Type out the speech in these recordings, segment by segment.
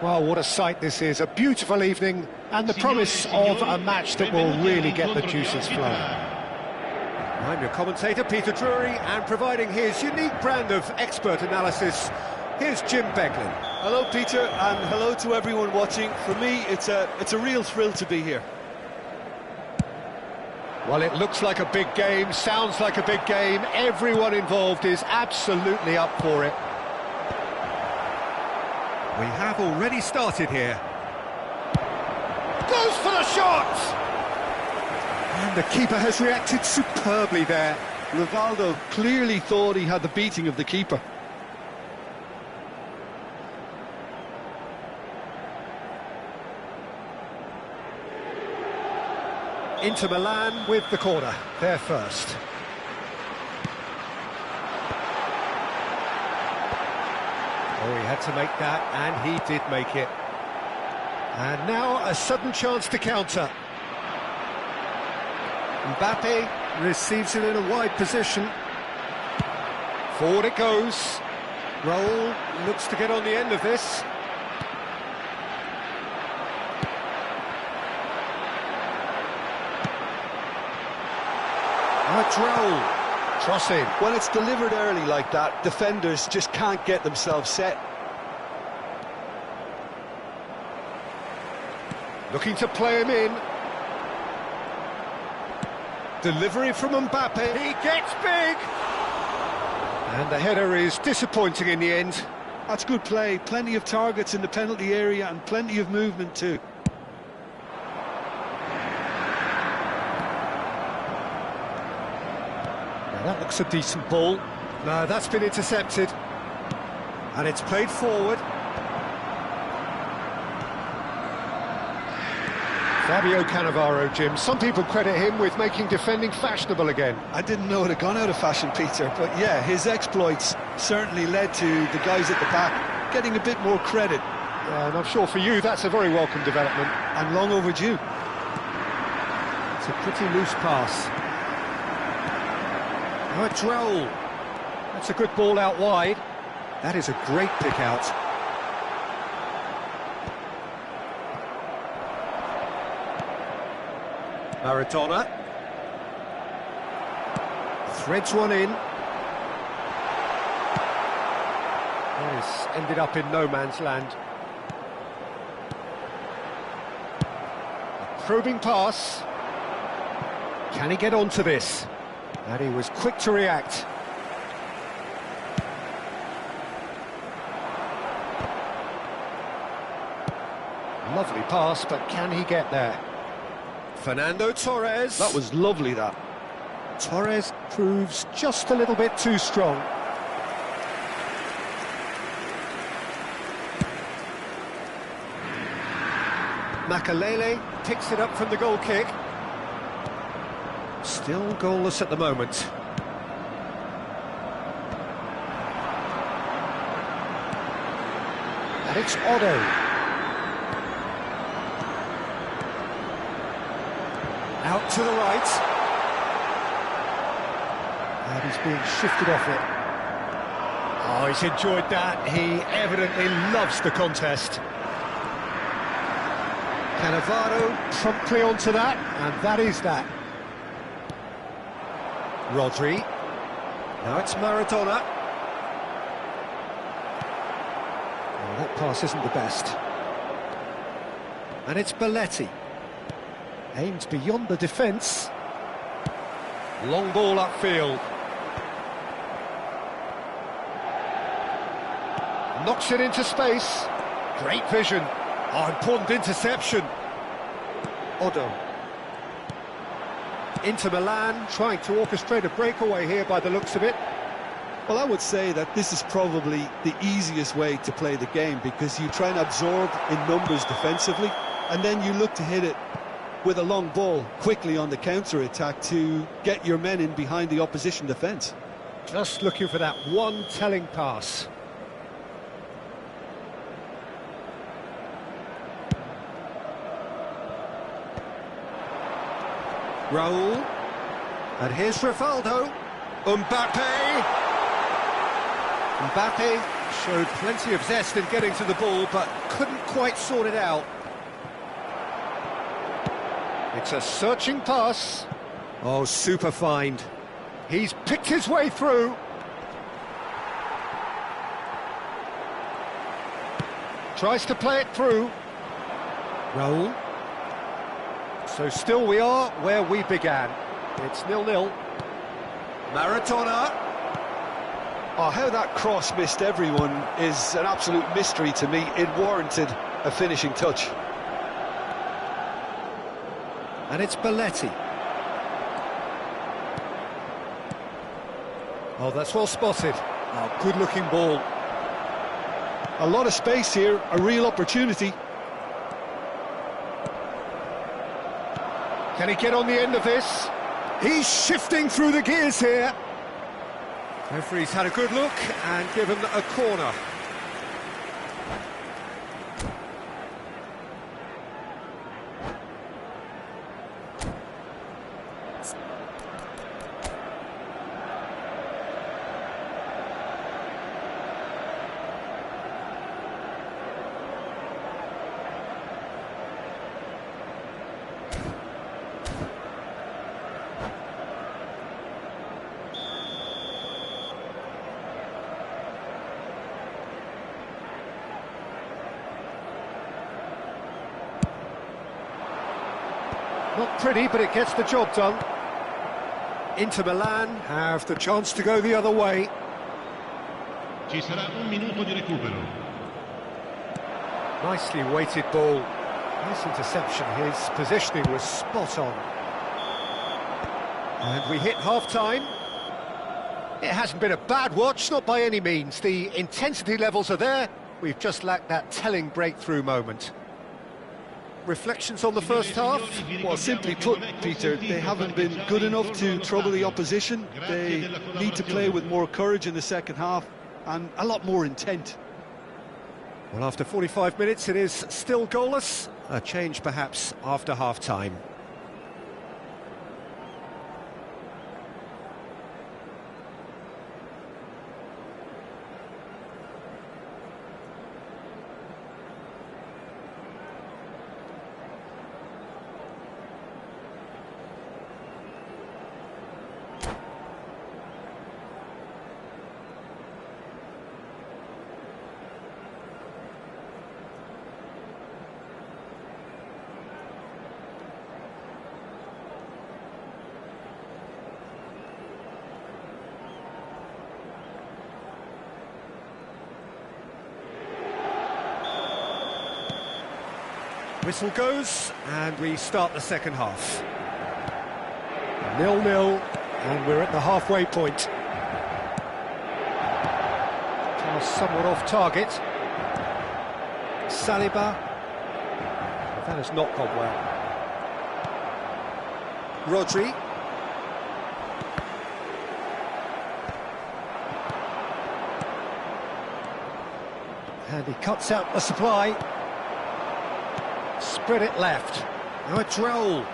Well, what a sight this is, a beautiful evening and the promise of a match that will really get the juices flowing. I'm your commentator, Peter Drury, and providing his unique brand of expert analysis, here's Jim Beglin. Hello, Peter, and hello to everyone watching. For me, it's a real thrill to be here. Well, it looks like a big game, sounds like a big game. Everyone involved is absolutely up for it. We have already started here. Goes for the shot! And the keeper has reacted superbly there. Rivaldo clearly thought he had the beating of the keeper. Inter Milan with the corner, they're first. Oh, he had to make that, and he did make it. And now a sudden chance to counter. Mbappe receives it in a wide position. Forward it goes. Raul looks to get on the end of this. Raul, crossing. When it's delivered early like that, defenders just can't get themselves set. Looking to play him in. Delivery from Mbappe. He gets big! And the header is disappointing in the end. That's good play. Plenty of targets in the penalty area and plenty of movement too. That looks a decent ball. No, that's been intercepted. And it's played forward. Fabio Cannavaro, Jim. Some people credit him with making defending fashionable again. I didn't know it had gone out of fashion, Peter, but yeah, his exploits certainly led to the guys at the back getting a bit more credit. Yeah, and I'm sure for you that's a very welcome development. And long overdue. It's a pretty loose pass. Oh, it's Raul. That's a good ball out wide. That is a great pick out. Maradona. Threads one in. This ended up in no man's land. A probing pass. Can he get onto this? And he was quick to react. Lovely pass, but can he get there? Fernando Torres. That was lovely, that. Torres proves just a little bit too strong. Makalele picks it up from the goal kick. Still goalless at the moment. And it's Otto. Out to the right. And he's being shifted off it. Oh, he's enjoyed that. He evidently loves the contest. Cannavaro promptly onto that, and that is that. Rodri. Now it's Maradona. Oh, that pass isn't the best. And it's Belletti. Aimed beyond the defence. Long ball upfield. Knocks it into space. Great vision. Oh, important interception. Otto. Inter Milan trying to orchestrate a breakaway here by the looks of it. Well, I would say that this is probably the easiest way to play the game, because you try and absorb in numbers defensively, and then you look to hit it with a long ball quickly on the counter-attack to get your men in behind the opposition defence. Just looking for that one telling pass. Raul. And here's Rivaldo. Mbappe. Mbappe Showed plenty of zest in getting to the ball, but couldn't quite sort it out. It's a searching pass. Oh, super find. He's picked his way through. Tries to play it through. Raul. So still we are where we began. It's 0-0. Maradona. Oh, how that cross missed everyone is an absolute mystery to me. It warranted a finishing touch. And it's Belletti. Oh, that's well spotted. Oh, good-looking ball. A lot of space here, a real opportunity. Can he get on the end of this? He's shifting through the gears here. Referee's had a good look and given a corner. Not pretty, but it gets the job done. Inter Milan have the chance to go the other way. Ci sarà un minuto di recupero. Nicely weighted ball. Nice interception. His positioning was spot on. And we hit half-time. It hasn't been a bad watch, not by any means. The intensity levels are there. We've just lacked that telling breakthrough moment. Reflections on the first half? Well, simply put, Peter, they haven't been good enough to trouble the opposition. They need to play with more courage in the second half and a lot more intent. Well, after 45 minutes, it is still goalless. A change, perhaps, after half-time. Whistle goes, and we start the second half. 0-0, and we're at the halfway point. Pass somewhat off target. Saliba. That has not gone well. Rodri. And he cuts out the supply. Spread it left. Now it's Raul.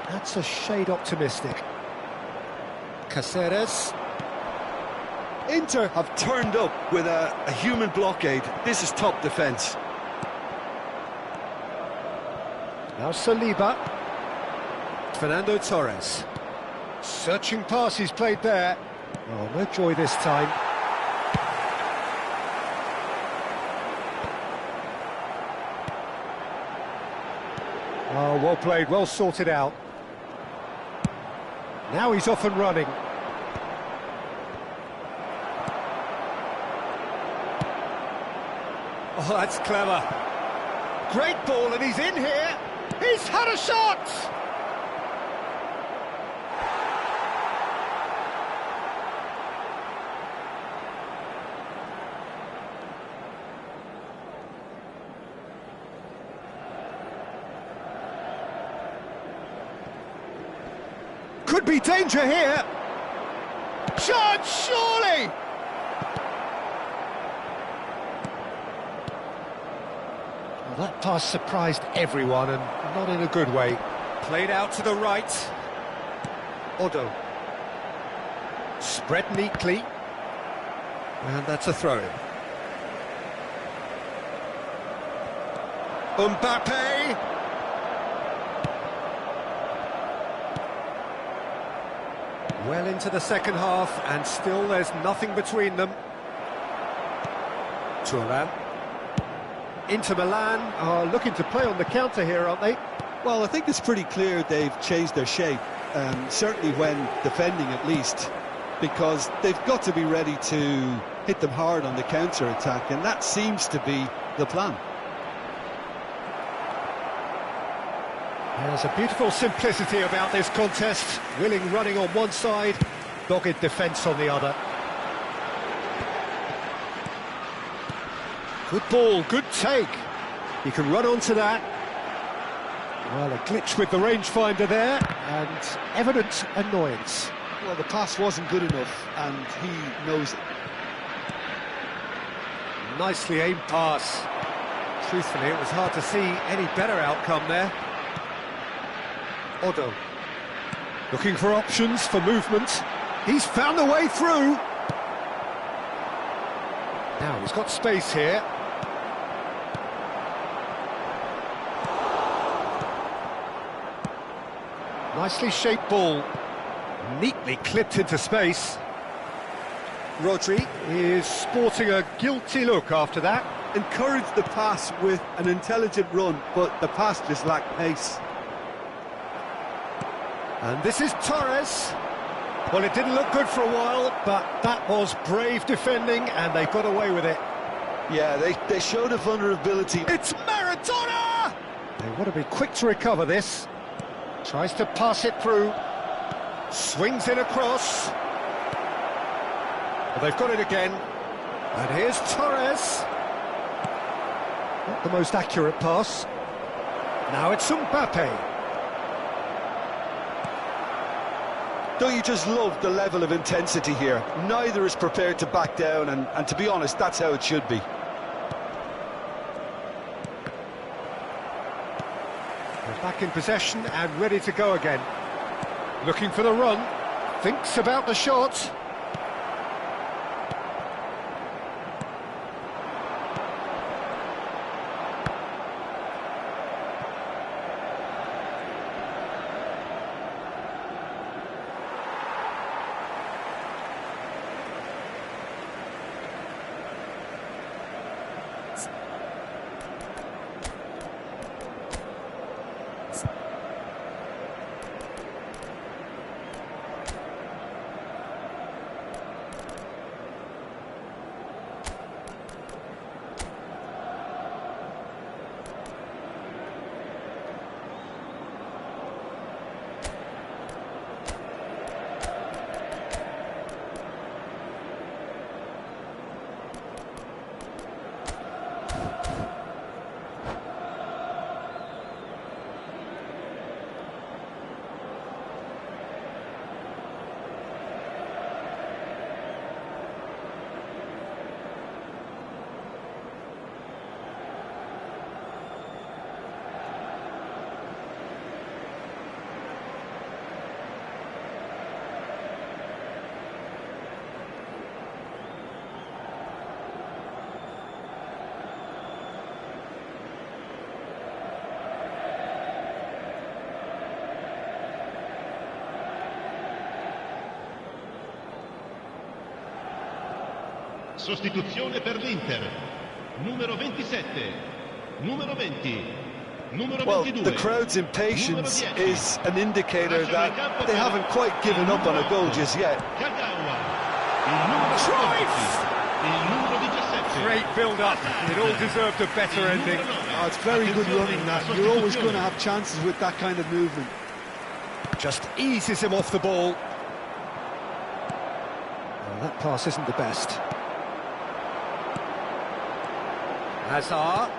That's a shade optimistic. Caceres. Inter have turned up with a human blockade. This is top defence. Now Saliba. Fernando Torres. Searching pass he's played there. Oh, no joy this time. Oh, well played, well sorted out. Now he's off and running. Oh, that's clever. Great ball, and he's in here. He's had a shot! Could be danger here. Shot, surely! Well, that pass surprised everyone, and not in a good way. Played out to the right. Odo. Spread neatly. And that's a throw-in. Mbappe! Well into the second half, and still there's nothing between them. Thuram. Inter Milan are looking to play on the counter here, aren't they? Well, I think it's pretty clear they've changed their shape, certainly when defending at least, because they've got to be ready to hit them hard on the counter-attack, and that seems to be the plan. There's a beautiful simplicity about this contest. Willing running on one side, dogged defence on the other. Good ball, good take. He can run onto that. Well, a glitch with the rangefinder there, and evident annoyance. Well, the pass wasn't good enough, and he knows it. Nicely aimed pass. Truthfully, it was hard to see any better outcome there. Odo. Looking for options for movement. He's found the way through. Now he's got space here. Nicely shaped ball. Neatly clipped into space. Rodri is sporting a guilty look after that. Encouraged the pass with an intelligent run, but the pass just lacked pace. And this is Torres. Well, it didn't look good for a while, but that was brave defending, and they got away with it. Yeah, they showed a vulnerability. It's Maradona! They want to be quick to recover this. Tries to pass it through. Swings it across. Well, they've got it again. And here's Torres. Not the most accurate pass. Now it's Mbappe. Don't you just love the level of intensity here? Neither is prepared to back down, and to be honest, that's how it should be. They're back in possession and ready to go again. Looking for the run. Thinks about the shot. Sostituzione per l'Inter. Numero 27, numero 20, numero 22. Well, the crowd's impatience is an indicator that they haven't quite given up on a goal just yet. Great build-up. It all deserved a better ending. Oh, it's very good running, that. You're always going to have chances with that kind of movement. Just eases him off the ball. Well, that pass isn't the best. Hazard.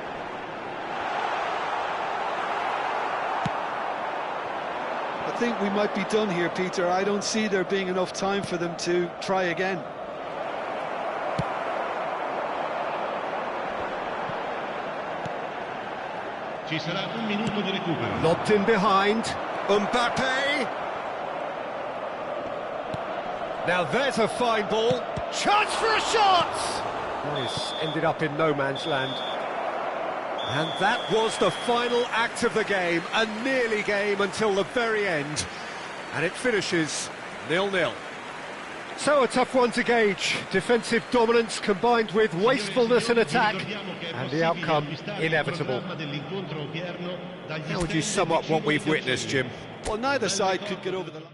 I think we might be done here, Peter. I don't see there being enough time for them to try again. Ci sarà un minuto di recupero. Lobbed in behind. Mbappe. Now there's a fine ball. Chance for a shot! Nice. Ended up in no man's land. And that was the final act of the game, a nearly game until the very end. And it finishes 0-0. So a tough one to gauge. Defensive dominance combined with wastefulness in attack, and the outcome inevitable. How would you sum up what we've witnessed, Jim? Well, neither side could get over the line.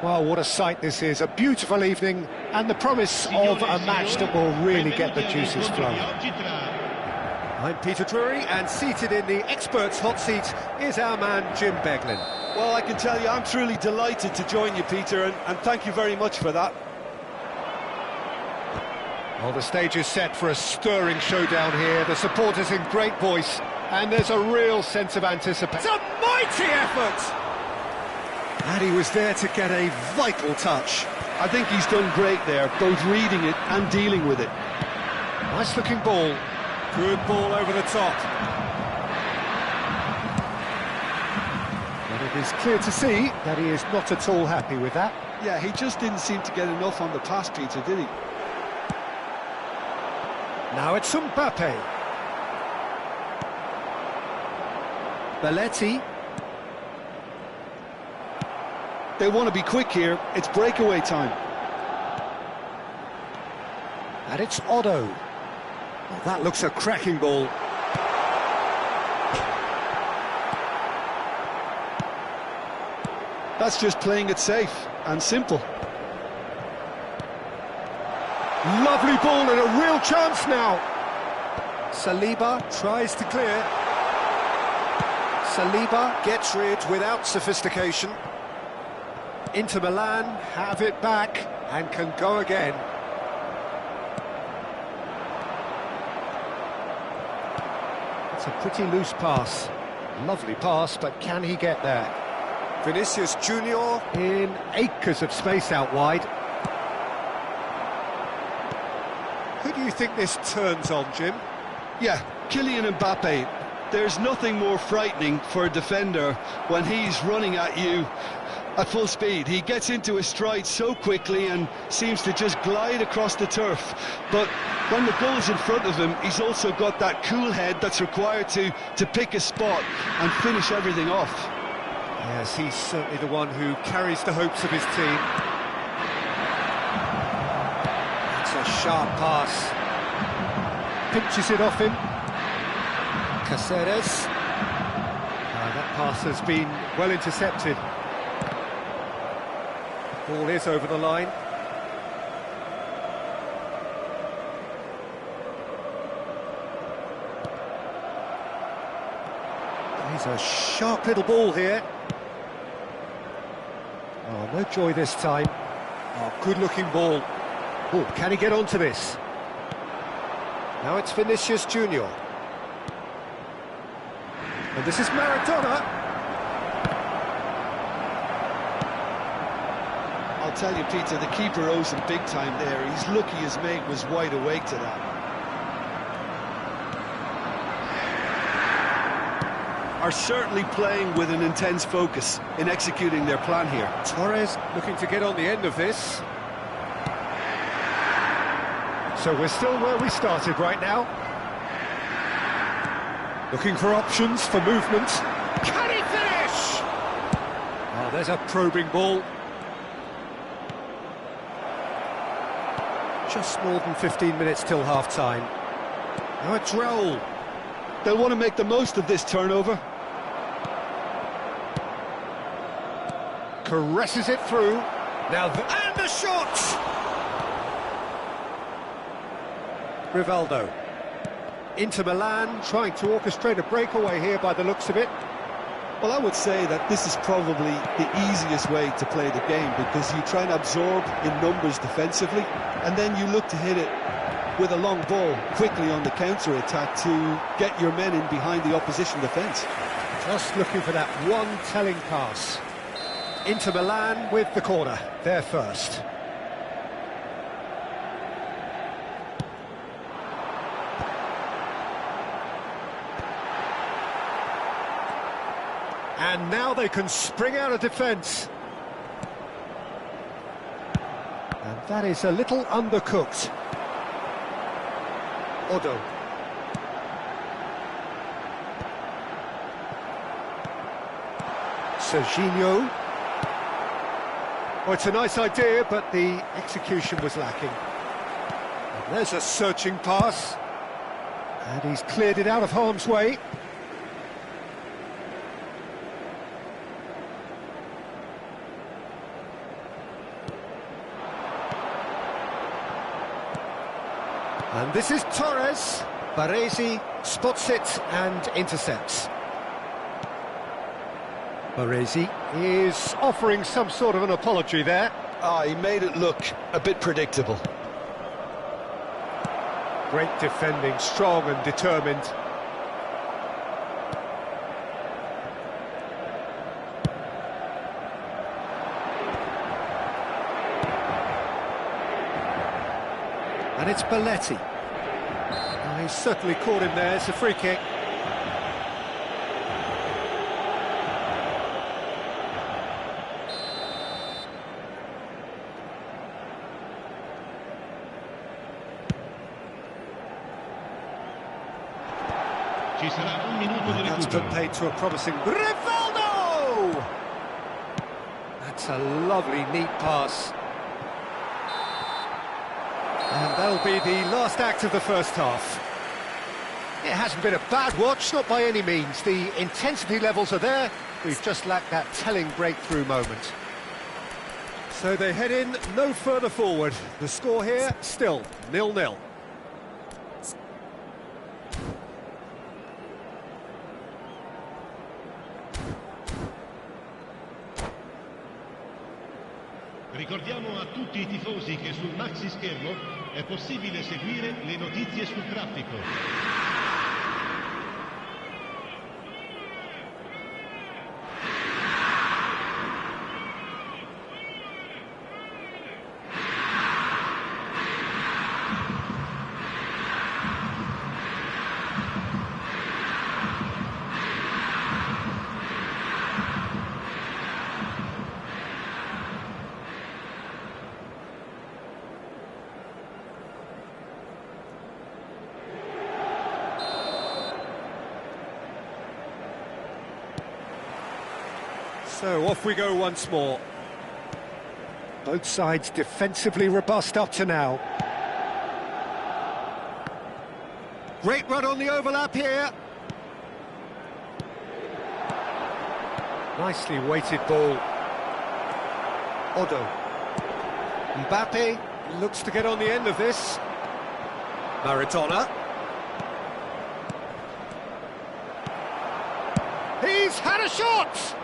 Well, what a sight this is, a beautiful evening, and the promise of a match that will really get the juices flowing. I'm Peter Drury, and seated in the experts' hot seat is our man Jim Beglin. Well, I can tell you, I'm truly delighted to join you, Peter, and thank you very much for that. Well, the stage is set for a stirring showdown here, the supporters in great voice, and there's a real sense of anticipation. It's a mighty effort! And he was there to get a vital touch. I think he's done great there, both reading it and dealing with it. Nice looking ball. Good ball over the top. And it is clear to see that he is not at all happy with that. Yeah, he just didn't seem to get enough on the pass, Peter, did he? Now it's Mbappe. Belletti. They want to be quick here. It's breakaway time. And it's Otto. Well, that looks a cracking ball. That's just playing it safe and simple. Lovely ball and a real chance now. Saliba tries to clear. Saliba gets rid without sophistication. Inter Milan have it back and can go again. It's a pretty loose pass. Lovely pass, but can he get there? Vinicius Junior in acres of space out wide. Who do you think this turns on, Jim? Yeah, Kylian Mbappe. There's nothing more frightening for a defender when he's running at you at full speed. He gets into his stride so quickly and seems to just glide across the turf. But when the goal's in front of him, he's also got that cool head that's required to pick a spot and finish everything off. Yes, he's certainly the one who carries the hopes of his team. It's a sharp pass. Pinches it off him. Caceres. That pass has been well intercepted. Ball is over the line. He's a sharp little ball here. Oh, no joy this time. Oh, good-looking ball. Oh, can he get onto this? Now it's Vinicius Junior. And this is Maradona. I'll tell you, Peter, the keeper owes him big time there. He's lucky his mate was wide awake to that. Are certainly playing with an intense focus in executing their plan here. Torres looking to get on the end of this. So we're still where we started right now. Looking for options for movement. Can he finish? Oh, there's a probing ball. Just more than 15 minutes till half-time. Now it's Raul. They'll want to make the most of this turnover. Caresses it through. Now, and the shot! Rivaldo. Inter Milan trying to orchestrate a breakaway here by the looks of it. Well, I would say that this is probably the easiest way to play the game because you try and absorb in numbers defensively and then you look to hit it with a long ball quickly on the counter-attack to get your men in behind the opposition defence. Just looking for that one telling pass. Inter Milan with the corner, they're first. And now they can spring out of defence. And that is a little undercooked. Otto. Serginho. Oh, it's a nice idea, but the execution was lacking. And there's a searching pass. And he's cleared it out of harm's way. And this is Torres. Baresi spots it and intercepts. Baresi is offering some sort of an apology there. He made it look a bit predictable. Great defending, strong and determined. And it's Belletti. Oh, he's certainly caught him there. It's a free kick. Ci sarà un minuto di That's put recupero. paid to a promising Rivaldo! That's a lovely, neat pass. And that'll be the last act of the first half. It hasn't been a bad watch, not by any means. The intensity levels are there. We've just lacked that telling breakthrough moment. So they head in no further forward. The score here, still 0-0. Ricordiamo a tutti i tifosi che sul maxi schermo è possibile seguire le notizie sul traffico. So off we go once more. Both sides defensively robust up to now. Great run on the overlap here. Nicely weighted ball. Odo. Mbappe looks to get on the end of this. Maradona. He's had a shot!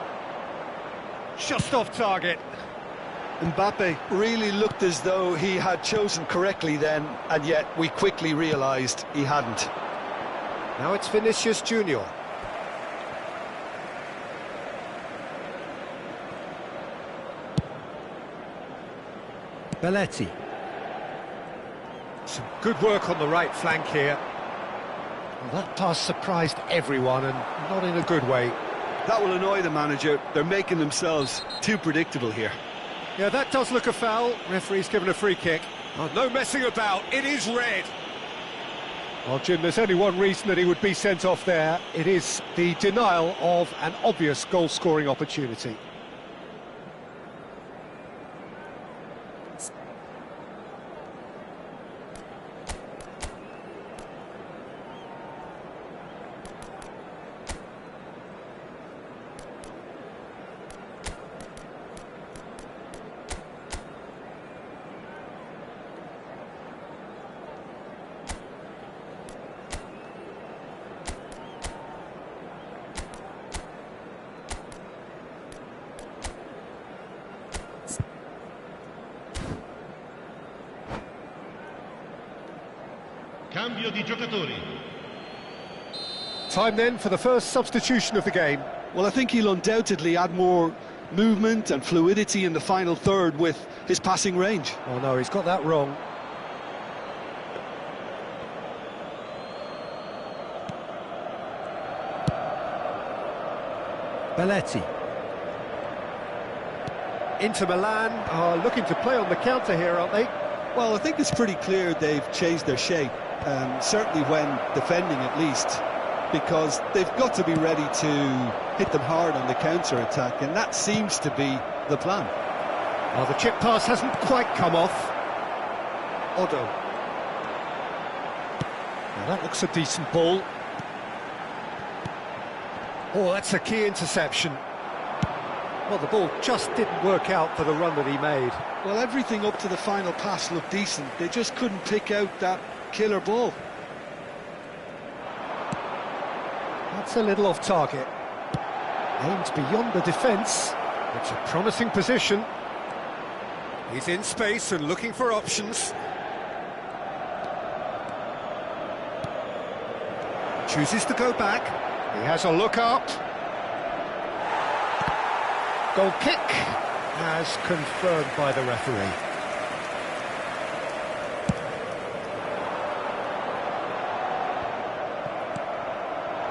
Just off target. Mbappe really looked as though he had chosen correctly then, and yet we quickly realised he hadn't. Now it's Vinicius Junior. Belletti. Some good work on the right flank here. Well, that pass surprised everyone, and not in a good way. That will annoy the manager. They're making themselves too predictable here. Yeah, that does look a foul. Referee's given a free kick. Oh, no messing about. It is red. Well, Jim, there's only one reason that he would be sent off there. It is the denial of an obvious goal-scoring opportunity. Cambio di giocatori. Time then for the first substitution of the game. Well, I think he'll undoubtedly add more movement and fluidity in the final third with his passing range. Oh no, he's got that wrong. Belletti. Inter Milan are looking to play on the counter here, aren't they? Well, I think it's pretty clear they've changed their shape, certainly when defending at least, because they've got to be ready to hit them hard on the counter-attack, and that seems to be the plan. Well, the chip pass hasn't quite come off. Odo. Now that looks a decent ball. Oh, that's a key interception. Well, the ball just didn't work out for the run that he made. Well, everything up to the final pass looked decent. They just couldn't pick out that killer ball. That's a little off target. Aims beyond the defence. It's a promising position. He's in space and looking for options. Chooses to go back. He has a look up. Goal kick, as confirmed by the referee.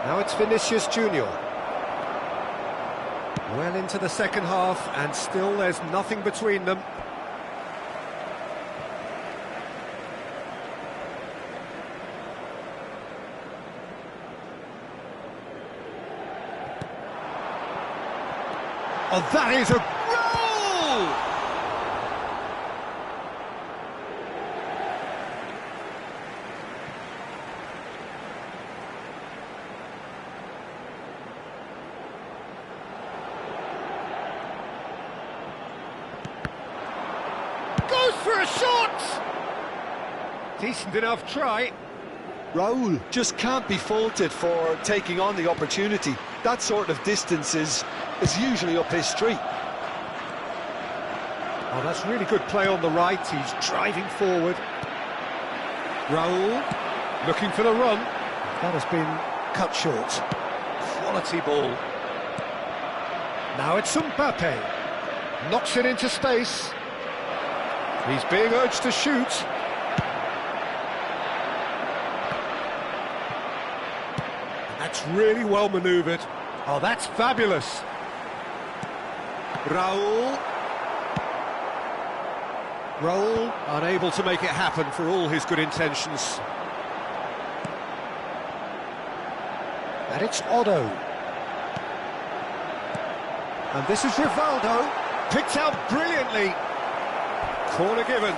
Now it's Vinicius Junior. Well into the second half, and still there's nothing between them. Oh, that is a goal! Goes for a shot! Decent enough try. Raul just can't be faulted for taking on the opportunity. That sort of distance is usually up his street. Oh, that's really good play on the right. He's driving forward. Raul looking for the run. That has been cut short. Quality ball. Now it's Mbappe. Knocks it into space. He's being urged to shoot. That's really well manoeuvred. Oh, that's fabulous. Raul unable to make it happen for all his good intentions. And it's Otto. And this is Rivaldo. Picked out brilliantly. Corner given.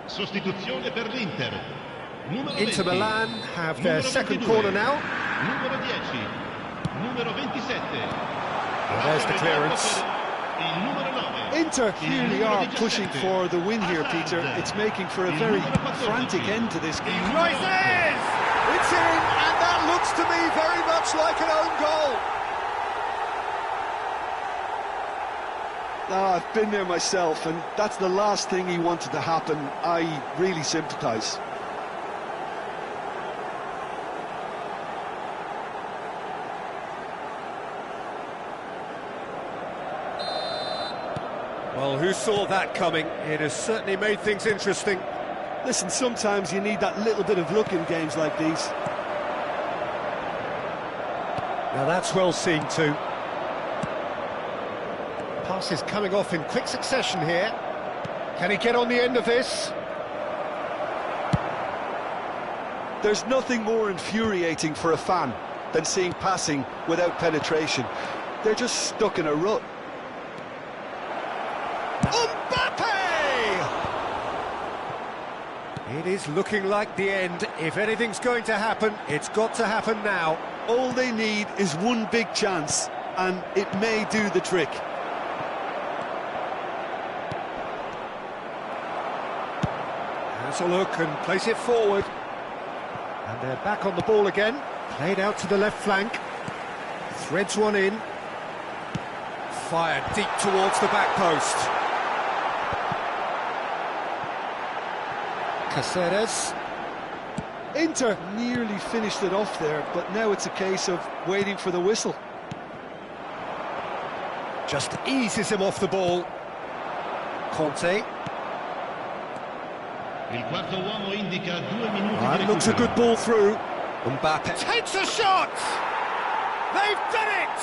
Sostituzione per l'Inter. Inter 20, Milan have their second 22, corner now. Numero 10, numero 27. Well, there's the clearance. Il numero 9. Inter clearly are pushing for the win here, Peter. It's making for a very frantic end to this game. Rises! It's in, and that looks to me very much like an own goal. Oh, I've been there myself, and that's the last thing he wanted to happen. I really sympathise. Well, who saw that coming? It has certainly made things interesting. Listen, sometimes you need that little bit of luck in games like these. Now that's well seen too. Passes coming off in quick succession here. Can he get on the end of this? There's nothing more infuriating for a fan than seeing passing without penetration. They're just stuck in a rut. Mbappe! It is looking like the end. If anything's going to happen, it's got to happen now. All they need is one big chance, and it may do the trick. Has a look and place it forward. And they're back on the ball again. Played out to the left flank. Threads one in. Fired deep towards the back post. Caceres. Inter nearly finished it off there, but now it's a case of waiting for the whistle. Just eases him off the ball. Conte. Il quarto uomo indica 2 minuti di That looks a recupero. good ball through. Mbappe takes a shot! They've done it!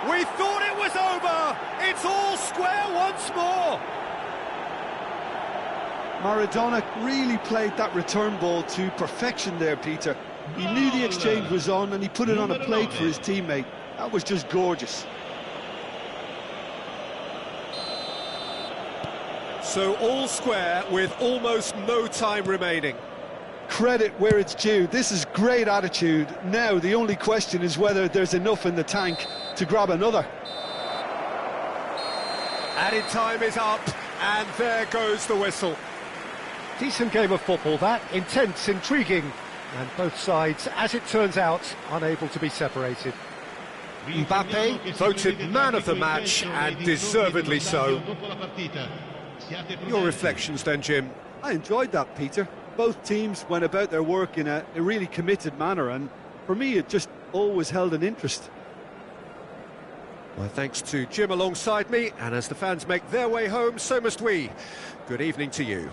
We thought it was over! It's all square once more! Maradona really played that return ball to perfection there, Peter. He knew the exchange was on and he put it on a plate for his teammate. That was just gorgeous. So all square with almost no time remaining. Credit where it's due. This is great attitude. Now the only question is whether there's enough in the tank to grab another. Added time is up, and there goes the whistle. Decent game of football that, intense, intriguing, and both sides, as it turns out, unable to be separated. Mbappe voted man of the match, and deservedly so. Your reflections then, Jim? I enjoyed that, Peter. Both teams went about their work in a really committed manner, and for me it just always held an interest. My thanks to Jim alongside me, and as the fans make their way home, so must we. Good evening to you.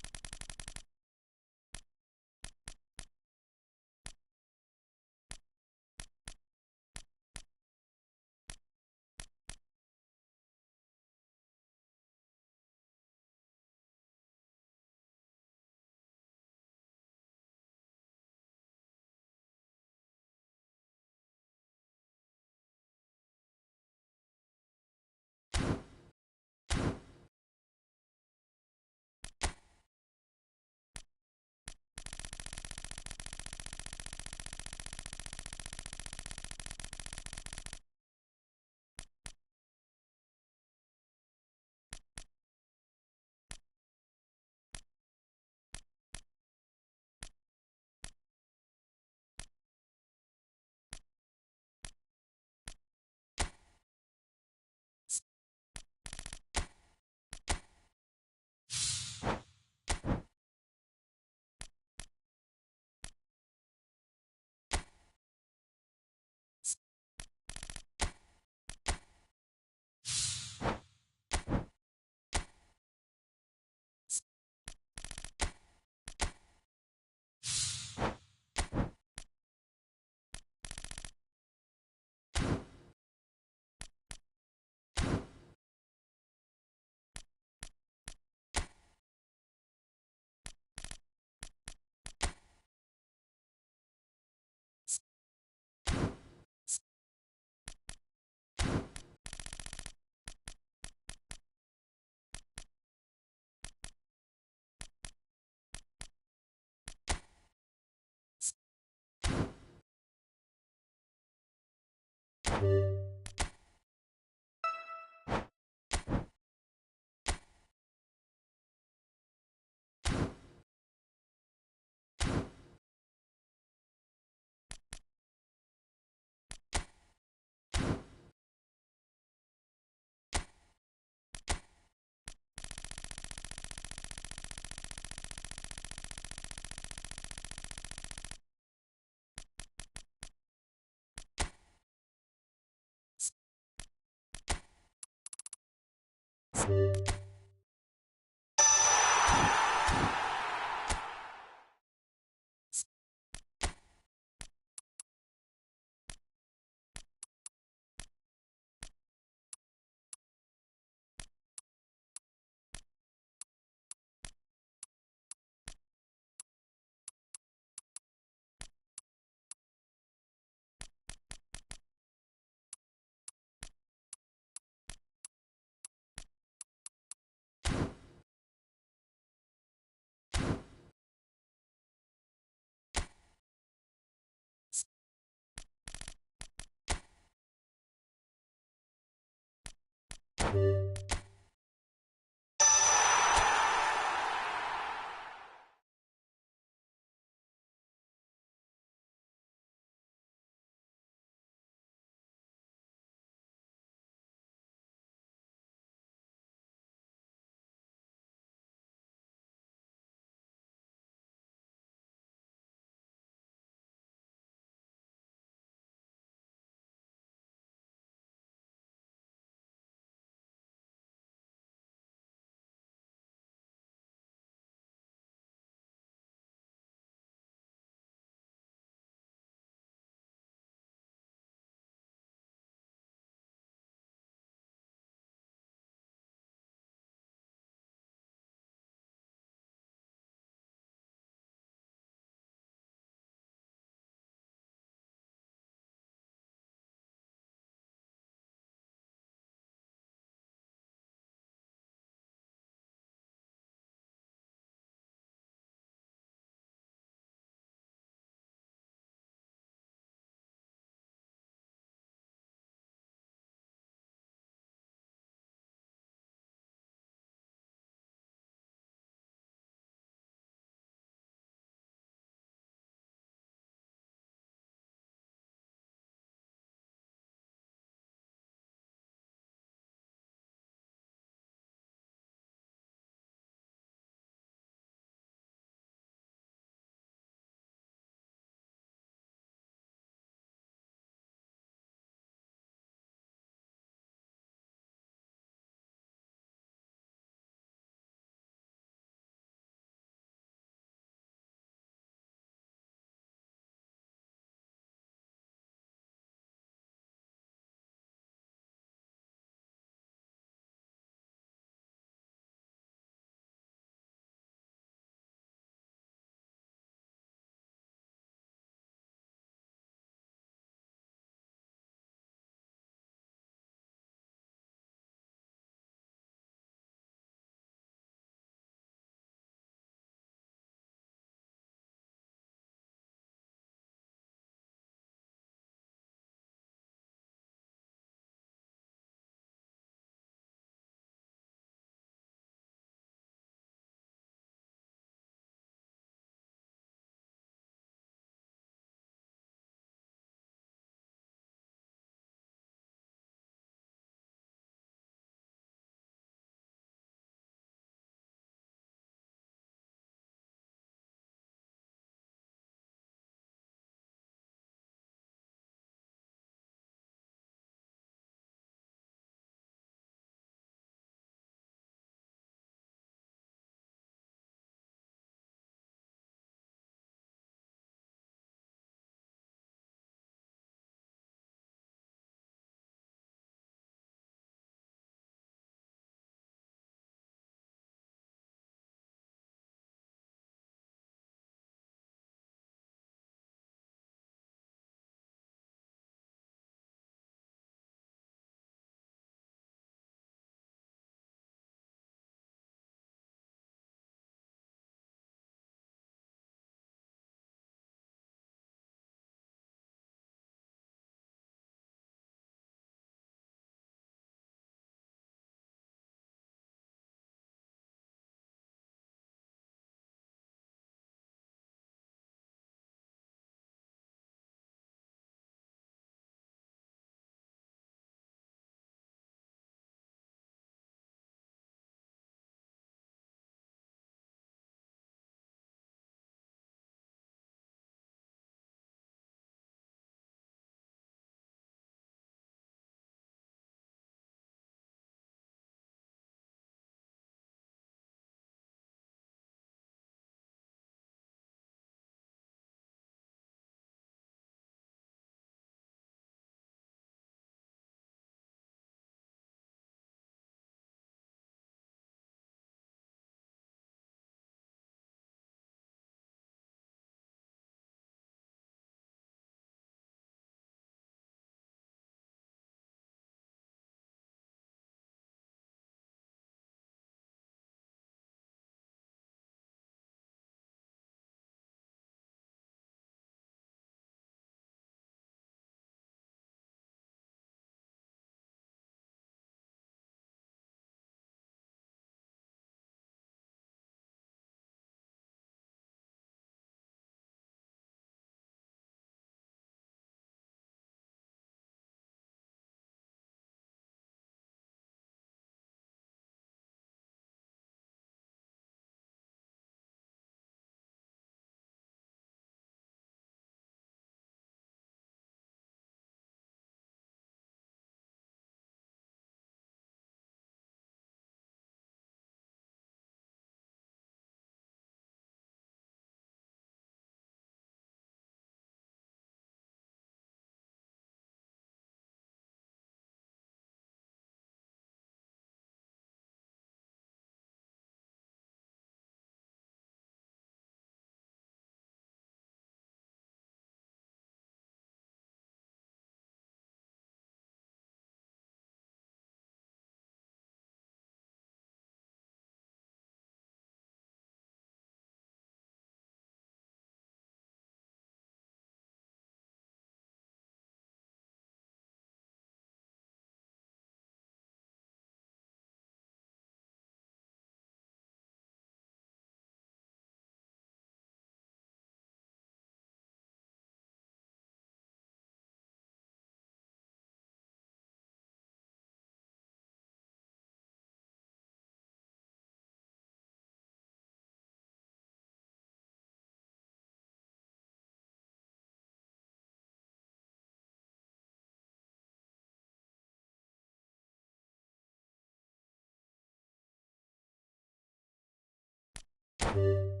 it.